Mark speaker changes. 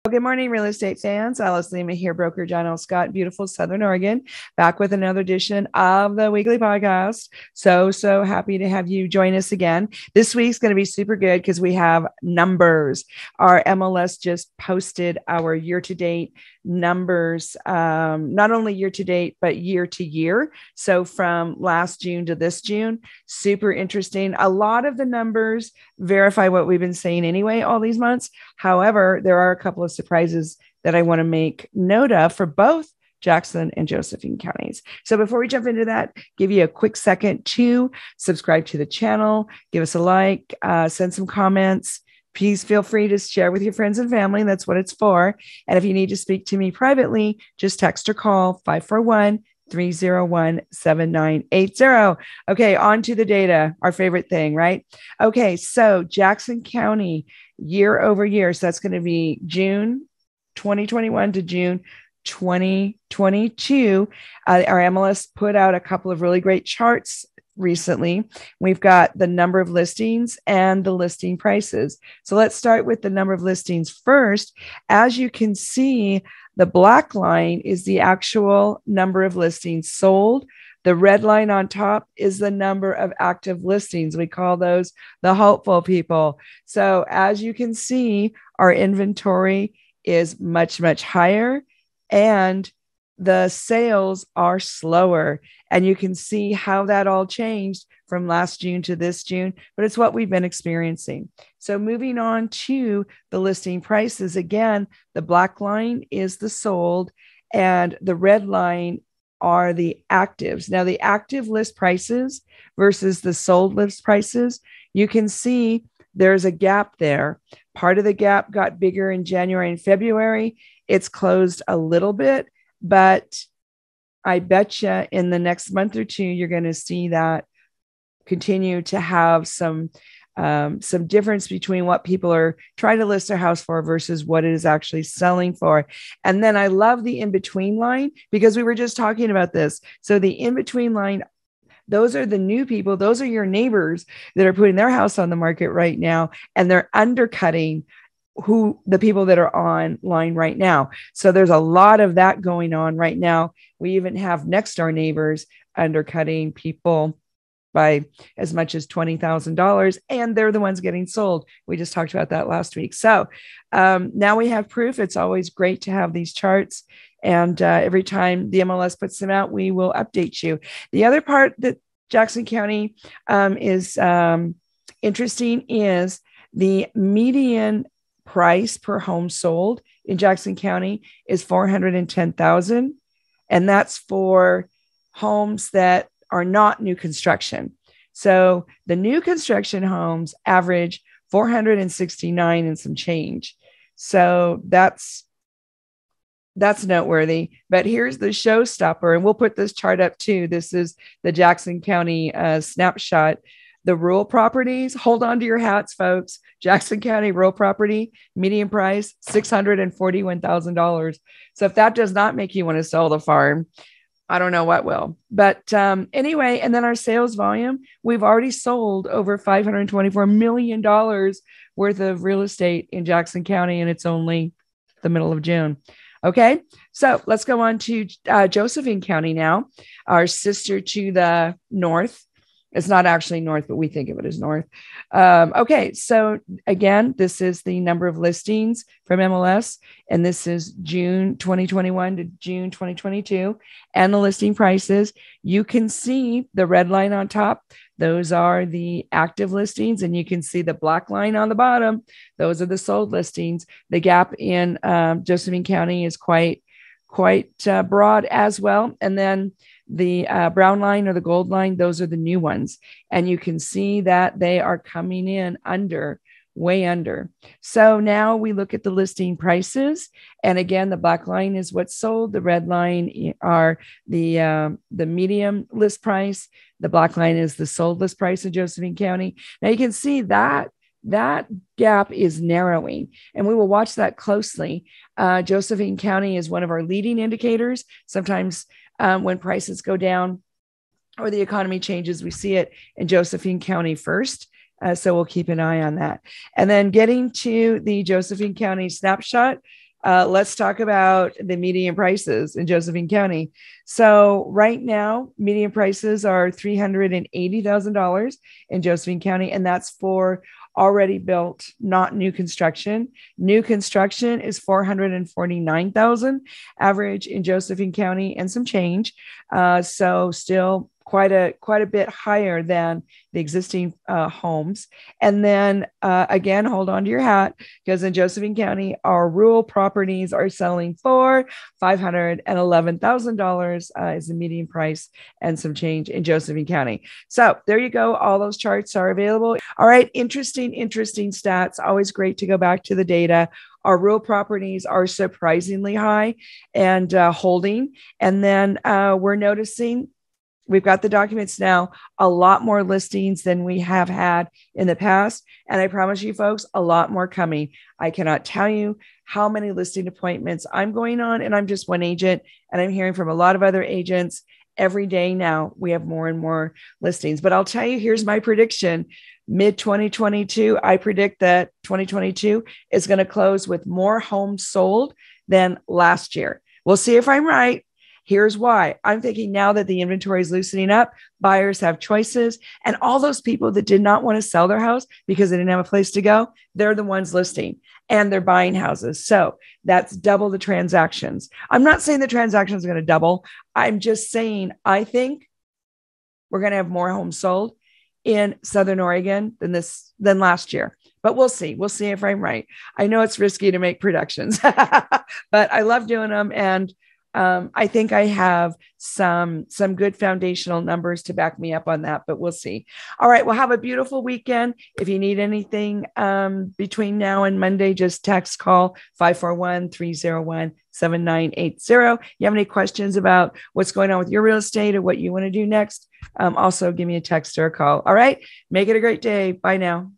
Speaker 1: Good morning, real estate fans. Alice Lema here, broker John L. Scott, beautiful Southern Oregon, back with another edition of the weekly podcast. So happy to have you join us again. This week's going to be super good because we have numbers. Our MLS just posted our year-to-date numbers, not only year-to-date, but year-to-year. So from last June to this June, super interesting. A lot of the numbers verify what we've been saying anyway all these months. However, there are a couple of surprises that I want to make note of for both Jackson and Josephine counties. So before we jump into that, give you a quick second to subscribe to the channel, give us a like, send some comments. Please feel free to share with your friends and family. That's what it's for. And if you need to speak to me privately, just text or call 541-301-7980. Okay, on to the data, our favorite thing, right? Okay, so Jackson County year over year. So that's going to be June 2021 to June 2022. Our MLS put out a couple of really great charts recently. We've got the number of listings and the listing prices. So let's start with the number of listings first. As you can see, the black line is the actual number of listings sold. The red line on top is the number of active listings. We call those the hopeful people. So as you can see, our inventory is much, much higher and the sales are slower. And you can see how that all changed from last June to this June, but it's what we've been experiencing. So moving on to the listing prices, again, the black line is the sold and the red line are the actives. Now, the active list prices versus the sold list prices, you can see there's a gap there. Part of the gap got bigger in January and February. It's closed a little bit, but I bet you in the next month or two, you're going to see that continue to have some difference between what people are trying to list their house for versus what it is actually selling for. And then I love the in-between line because we were just talking about this. So the in-between line, those are the new people. Those are your neighbors that are putting their house on the market right now, and they're undercutting the people that are online right now. So there's a lot of that going on right now. We even have next door neighbors undercutting people by as much as $20,000, and they're the ones getting sold. We just talked about that last week. So now we have proof. It's always great to have these charts. And every time the MLS puts them out, we will update you. The other part that Jackson County is interesting is the median price per home sold in Jackson County is $410,000. And that's for homes that are not new construction. So the new construction homes average 469 and some change. So that's noteworthy. But here's the showstopper, and we'll put this chart up too. This is the Jackson County snapshot. The rural properties, hold on to your hats, folks. Jackson County rural property, median price, $641,000. So if that does not make you want to sell the farm, I don't know what will. But anyway, and then our sales volume, we've already sold over $524 million worth of real estate in Jackson County, and it's only the middle of June. Okay, so let's go on to Josephine County now, our sister to the north. It's not actually north, but we think of it as north. Okay, so again, this is the number of listings from MLS, and this is June 2021 to June 2022, and the listing prices. You can see the red line on top. Those are the active listings, and you can see the black line on the bottom. Those are the sold listings. The gap in Josephine County is quite broad as well. And then the brown line or the gold line, those are the new ones. And you can see that they are coming in way under. So now we look at the listing prices. And again, the black line is what's sold. The red line are the medium list price. The black line is the sold list price in Josephine County. Now you can see that gap is narrowing, and we will watch that closely. Josephine County is one of our leading indicators. Sometimes when prices go down or the economy changes, we see it in Josephine County first. So we'll keep an eye on that. And then getting to the Josephine County snapshot, Let's talk about the median prices in Josephine County. So right now, median prices are $380,000 in Josephine County, and that's for already built, not new construction. New construction is 449,000 average in Josephine County and some change. So still quite a bit higher than the existing homes. And then again, hold on to your hat, because in Josephine County, our rural properties are selling for $511,000 is the median price and some change in Josephine County. So there you go. All those charts are available. All right. Interesting stats. Always great to go back to the data. Our rural properties are surprisingly high and holding. And then we're noticing, we've got the documents now, a lot more listings than we have had in the past. And I promise you folks, a lot more coming. I cannot tell you how many listing appointments I'm going on, and I'm just one agent, and I'm hearing from a lot of other agents every day now. We have more and more listings, but I'll tell you, here's my prediction. Mid 2022, I predict that 2022 is going to close with more homes sold than last year. We'll see if I'm right. Here's why. I'm thinking now that the inventory is loosening up, buyers have choices, and all those people that did not want to sell their house because they didn't have a place to go, they're the ones listing and they're buying houses. So that's double the transactions. I'm not saying the transactions are going to double. I'm just saying, I think we're going to have more homes sold in Southern Oregon than last year. But we'll see. We'll see if I'm right. I know it's risky to make predictions, but I love doing them. And I think I have some good foundational numbers to back me up on that, but we'll see. All right. Well, have a beautiful weekend. If you need anything between now and Monday, just text, call 541-301-7980. You have any questions about what's going on with your real estate or what you want to do next? Also, give me a text or a call. All right. Make it a great day. Bye now.